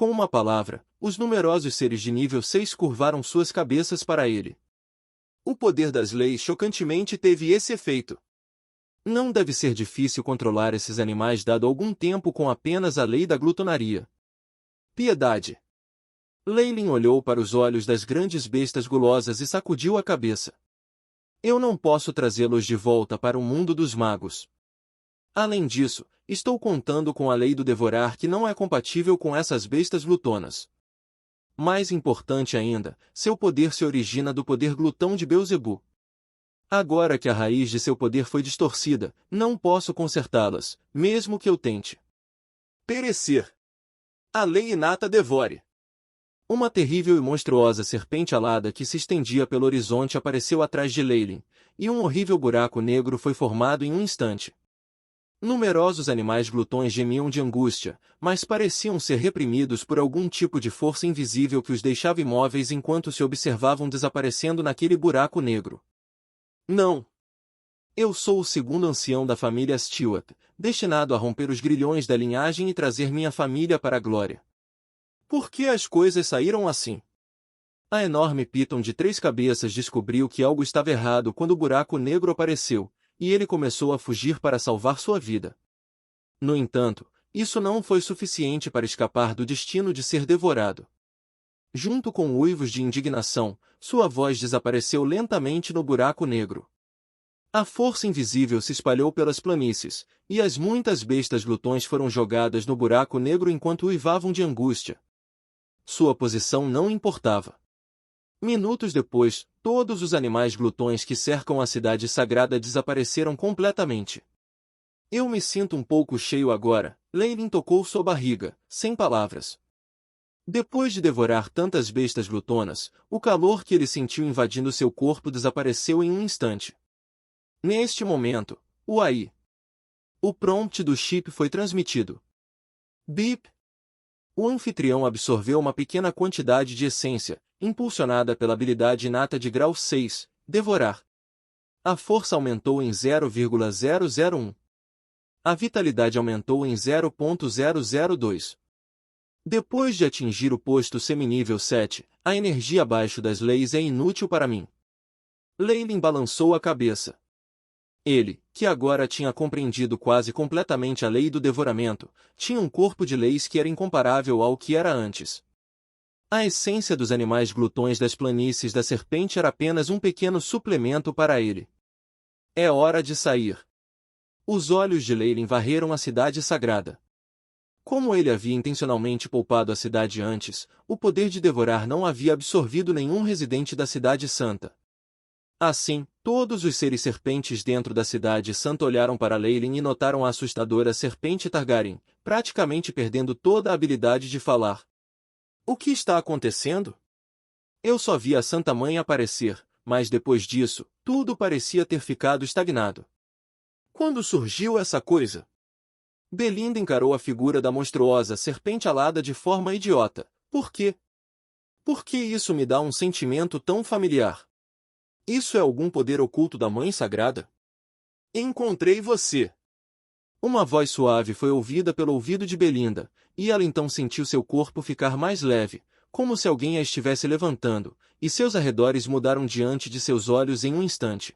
Com uma palavra, os numerosos seres de nível 6 curvaram suas cabeças para ele. O poder das leis chocantemente teve esse efeito. Não deve ser difícil controlar esses animais dado algum tempo com apenas a lei da glutonaria. Piedade. Leylin olhou para os olhos das grandes bestas gulosas e sacudiu a cabeça. Eu não posso trazê-los de volta para o mundo dos magos. Além disso, estou contando com a lei do devorar que não é compatível com essas bestas glutonas. Mais importante ainda, seu poder se origina do poder glutão de Beelzebu. Agora que a raiz de seu poder foi distorcida, não posso consertá-las, mesmo que eu tente. Perecer. A lei inata devore. Uma terrível e monstruosa serpente alada que se estendia pelo horizonte apareceu atrás de Leylin, e um horrível buraco negro foi formado em um instante. Numerosos animais glutões gemiam de angústia, mas pareciam ser reprimidos por algum tipo de força invisível que os deixava imóveis enquanto se observavam desaparecendo naquele buraco negro. Não! Eu sou o segundo ancião da família Stewart, destinado a romper os grilhões da linhagem e trazer minha família para a glória. Por que as coisas saíram assim? A enorme Piton de 3 cabeças descobriu que algo estava errado quando o buraco negro apareceu, e ele começou a fugir para salvar sua vida. No entanto, isso não foi suficiente para escapar do destino de ser devorado. Junto com uivos de indignação, sua voz desapareceu lentamente no buraco negro. A força invisível se espalhou pelas planícies, e as muitas bestas glutões foram jogadas no buraco negro enquanto uivavam de angústia. Sua posição não importava. Minutos depois, todos os animais glutões que cercam a cidade sagrada desapareceram completamente. Eu me sinto um pouco cheio agora, Leylin tocou sua barriga, sem palavras. Depois de devorar tantas bestas glutonas, o calor que ele sentiu invadindo seu corpo desapareceu em um instante. Neste momento, o AI. O prompt do chip foi transmitido. Bip. O anfitrião absorveu uma pequena quantidade de essência, impulsionada pela habilidade inata de grau 6, devorar. A força aumentou em 0,001. A vitalidade aumentou em 0,002. Depois de atingir o posto seminível 7, a energia abaixo das leis é inútil para mim. Leylin balançou a cabeça. Ele, que agora tinha compreendido quase completamente a lei do devoramento, tinha um corpo de leis que era incomparável ao que era antes. A essência dos animais glutões das planícies da serpente era apenas um pequeno suplemento para ele. É hora de sair. Os olhos de Leylin varreram a cidade sagrada. Como ele havia intencionalmente poupado a cidade antes, o poder de devorar não havia absorvido nenhum residente da cidade santa. Assim, todos os seres serpentes dentro da cidade santa olharam para Leylin e notaram a assustadora serpente Targaryen, praticamente perdendo toda a habilidade de falar. O que está acontecendo? Eu só vi a Santa Mãe aparecer, mas depois disso, tudo parecia ter ficado estagnado. Quando surgiu essa coisa? Belinda encarou a figura da monstruosa serpente alada de forma idiota. Por quê? Por que isso me dá um sentimento tão familiar? Isso é algum poder oculto da Mãe Sagrada? Encontrei você! Uma voz suave foi ouvida pelo ouvido de Belinda, e ela então sentiu seu corpo ficar mais leve, como se alguém a estivesse levantando, e seus arredores mudaram diante de seus olhos em um instante.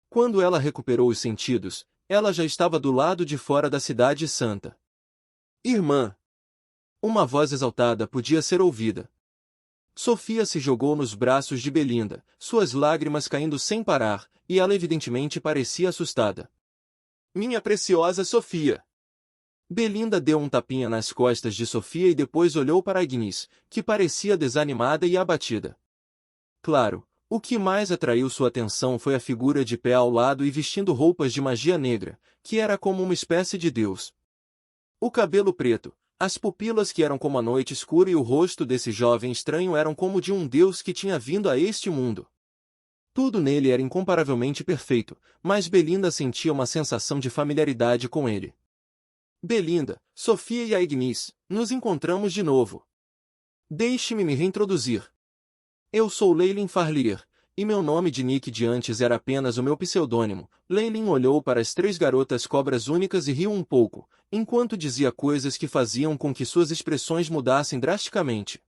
Quando ela recuperou os sentidos, ela já estava do lado de fora da cidade santa. Irmã! Uma voz exaltada podia ser ouvida. Sofia se jogou nos braços de Belinda, suas lágrimas caindo sem parar, e ela evidentemente parecia assustada. Minha preciosa Sofia! Belinda deu um tapinha nas costas de Sofia e depois olhou para Agnes, que parecia desanimada e abatida. Claro, o que mais atraiu sua atenção foi a figura de pé ao lado e vestindo roupas de magia negra, que era como uma espécie de deus. O cabelo preto, as pupilas que eram como a noite escura e o rosto desse jovem estranho eram como de um deus que tinha vindo a este mundo. Tudo nele era incomparavelmente perfeito, mas Belinda sentia uma sensação de familiaridade com ele. Belinda, Sofia e Agnes, nos encontramos de novo. Deixe-me me reintroduzir. Eu sou Leylin Farlier, e meu nome de Nick de antes era apenas o meu pseudônimo. Leilin olhou para as 3 garotas cobras únicas e riu um pouco, enquanto dizia coisas que faziam com que suas expressões mudassem drasticamente.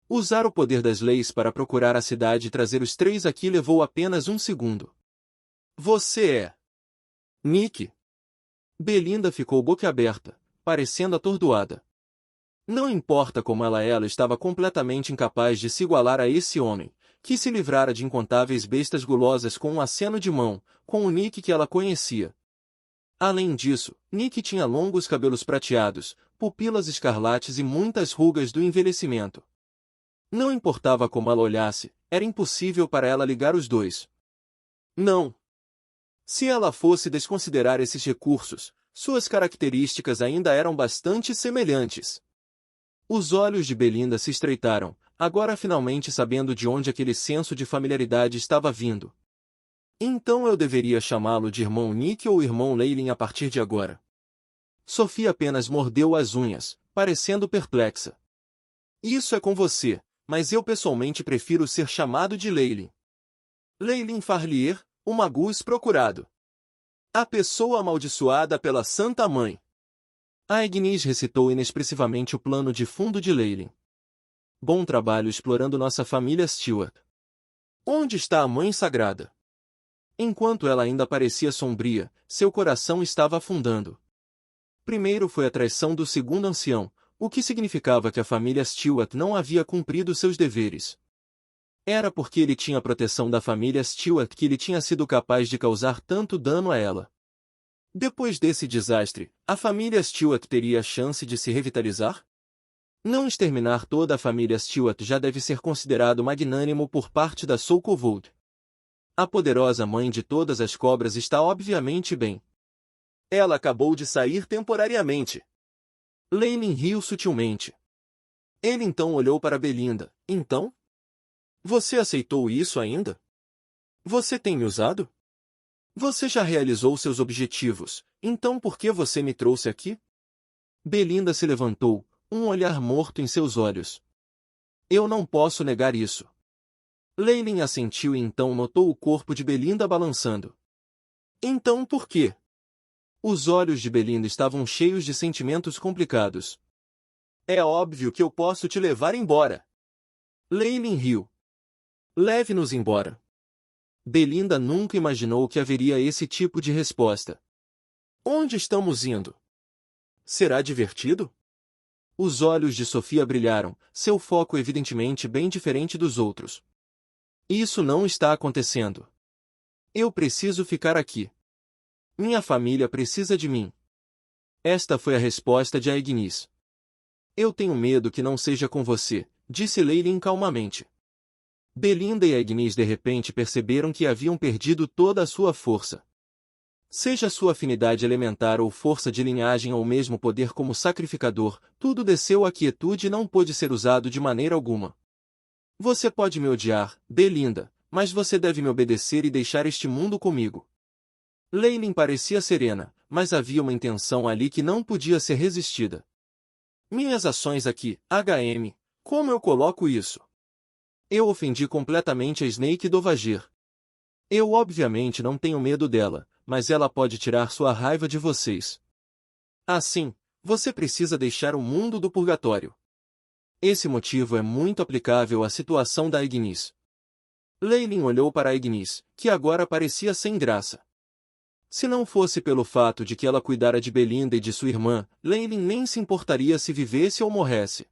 Usar o poder das leis para procurar a cidade e trazer os 3 aqui levou apenas um segundo. Você é... Nick? Belinda ficou boquiaberta, parecendo atordoada. Não importa como ela estava completamente incapaz de se igualar a esse homem, que se livrara de incontáveis bestas gulosas com um aceno de mão, com o Nick que ela conhecia. Além disso, Nick tinha longos cabelos prateados, pupilas escarlates e muitas rugas do envelhecimento. Não importava como ela olhasse, era impossível para ela ligar os dois. Não. Se ela fosse desconsiderar esses recursos, suas características ainda eram bastante semelhantes. Os olhos de Belinda se estreitaram, agora finalmente sabendo de onde aquele senso de familiaridade estava vindo. Então eu deveria chamá-lo de irmão Nick ou irmão Leilin a partir de agora? Sofia apenas mordeu as unhas, parecendo perplexa. Isso é com você, mas eu pessoalmente prefiro ser chamado de Leilin. Leilin Farlier, o Magus procurado. A pessoa amaldiçoada pela Santa Mãe. A Ignis recitou inexpressivamente o plano de fundo de Leilin. Bom trabalho explorando nossa família Stewart. Onde está a Mãe Sagrada? Enquanto ela ainda parecia sombria, seu coração estava afundando. Primeiro foi a traição do segundo ancião, o que significava que a família Stewart não havia cumprido seus deveres. Era porque ele tinha a proteção da família Stewart que ele tinha sido capaz de causar tanto dano a ela. Depois desse desastre, a família Stewart teria a chance de se revitalizar? Não exterminar toda a família Stewart já deve ser considerado magnânimo por parte da Soul Kovold. A poderosa mãe de todas as cobras está obviamente bem. Ela acabou de sair temporariamente. Leilin riu sutilmente. Ele então olhou para Belinda. Então? Você aceitou isso ainda? Você tem me usado? Você já realizou seus objetivos, então por que você me trouxe aqui? Belinda se levantou, um olhar morto em seus olhos. Eu não posso negar isso. Leilin assentiu e então notou o corpo de Belinda balançando. Então por quê? Os olhos de Belinda estavam cheios de sentimentos complicados. É óbvio que eu posso te levar embora. Leilin riu. Leve-nos embora. Belinda nunca imaginou que haveria esse tipo de resposta. Onde estamos indo? Será divertido? Os olhos de Sofia brilharam, seu foco evidentemente bem diferente dos outros. Isso não está acontecendo. Eu preciso ficar aqui. Minha família precisa de mim. Esta foi a resposta de Ignis. Eu tenho medo que não seja com você, disse Leilin calmamente. Belinda e Ignis de repente perceberam que haviam perdido toda a sua força. Seja sua afinidade elementar ou força de linhagem ou mesmo poder como sacrificador, tudo desceu à quietude e não pôde ser usado de maneira alguma. Você pode me odiar, Belinda, mas você deve me obedecer e deixar este mundo comigo. Leilin parecia serena, mas havia uma intenção ali que não podia ser resistida. Minhas ações aqui, HM, como eu coloco isso? Eu ofendi completamente a Snake Dovager. Eu obviamente não tenho medo dela, mas ela pode tirar sua raiva de vocês. Assim, você precisa deixar o mundo do purgatório. Esse motivo é muito aplicável à situação da Ignis. Leilin olhou para a Ignis, que agora parecia sem graça. Se não fosse pelo fato de que ela cuidara de Belinda e de sua irmã, Leilin nem se importaria se vivesse ou morresse.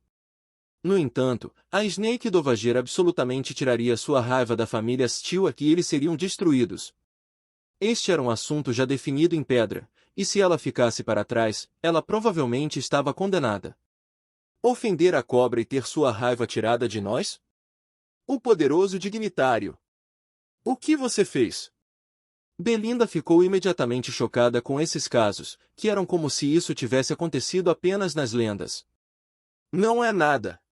No entanto, a Snake Dovager absolutamente tiraria sua raiva da família Stewart e eles seriam destruídos. Este era um assunto já definido em pedra, e se ela ficasse para trás, ela provavelmente estava condenada. Ofender a cobra e ter sua raiva tirada de nós? O poderoso dignitário. O que você fez? Belinda ficou imediatamente chocada com esses casos, que eram como se isso tivesse acontecido apenas nas lendas. Não é nada.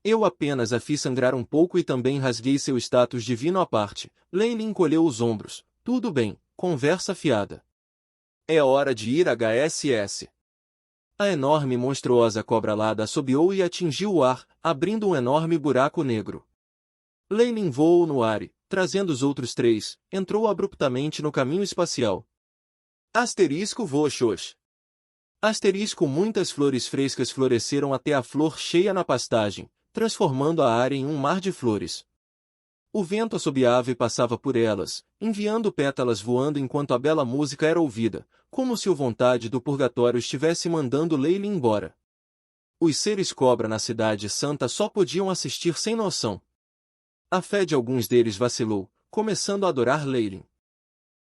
Eu apenas a fiz sangrar um pouco e também rasguei seu status divino à parte. Leilin encolheu os ombros. Tudo bem, conversa fiada. É hora de ir HSS. A enorme e monstruosa cobra alada assobiou e atingiu o ar, abrindo um enorme buraco negro. Leilin voou no ar e, trazendo os outros 3, entrou abruptamente no caminho espacial. Asterisco Voxos. Asterisco muitas flores frescas floresceram até a flor cheia na pastagem, transformando a área em um mar de flores. O vento assobiava e passava por elas, enviando pétalas voando enquanto a bela música era ouvida, como se a vontade do purgatório estivesse mandando Leila embora. Os seres cobra na cidade santa só podiam assistir sem noção. A fé de alguns deles vacilou, começando a adorar Leilin.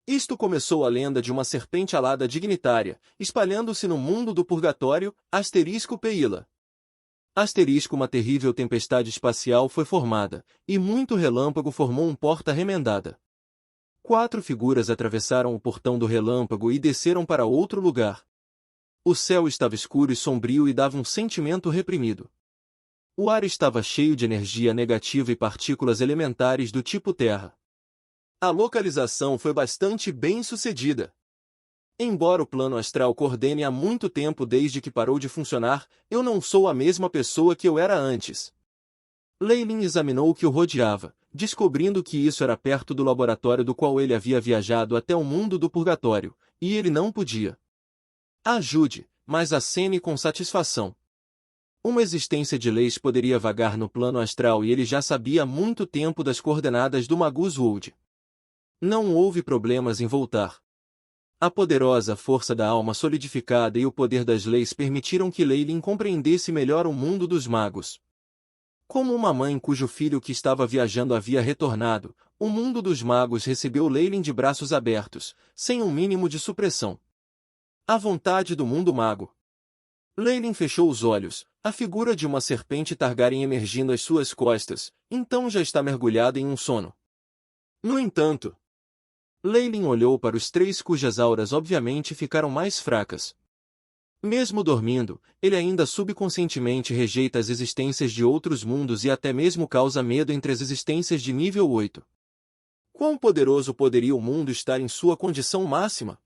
Isto começou a lenda de uma serpente alada dignitária, espalhando-se no mundo do purgatório, asterisco Peila. Asterisco uma terrível tempestade espacial foi formada, e muito relâmpago formou um porta remendada. 4 figuras atravessaram o portão do relâmpago e desceram para outro lugar. O céu estava escuro e sombrio e dava um sentimento reprimido. O ar estava cheio de energia negativa e partículas elementares do tipo terra. A localização foi bastante bem sucedida. Embora o plano astral coordene há muito tempo desde que parou de funcionar, eu não sou a mesma pessoa que eu era antes. Leilin examinou o que o rodeava, descobrindo que isso era perto do laboratório do qual ele havia viajado até o mundo do purgatório, e ele não podia. Ajude, mas acene com satisfação. Uma existência de leis poderia vagar no plano astral e ele já sabia há muito tempo das coordenadas do Magus World. Não houve problemas em voltar. A poderosa força da alma solidificada e o poder das leis permitiram que Leilin compreendesse melhor o mundo dos magos. Como uma mãe cujo filho que estava viajando havia retornado, o mundo dos magos recebeu Leilin de braços abertos, sem um mínimo de supressão. A vontade do mundo mago. Leilin fechou os olhos, a figura de uma serpente Targaryen emergindo às suas costas, então já está mergulhada em um sono. No entanto, Leilin olhou para os 3 cujas auras obviamente ficaram mais fracas. Mesmo dormindo, ele ainda subconscientemente rejeita as existências de outros mundos e até mesmo causa medo entre as existências de nível 8. Quão poderoso poderia o mundo estar em sua condição máxima?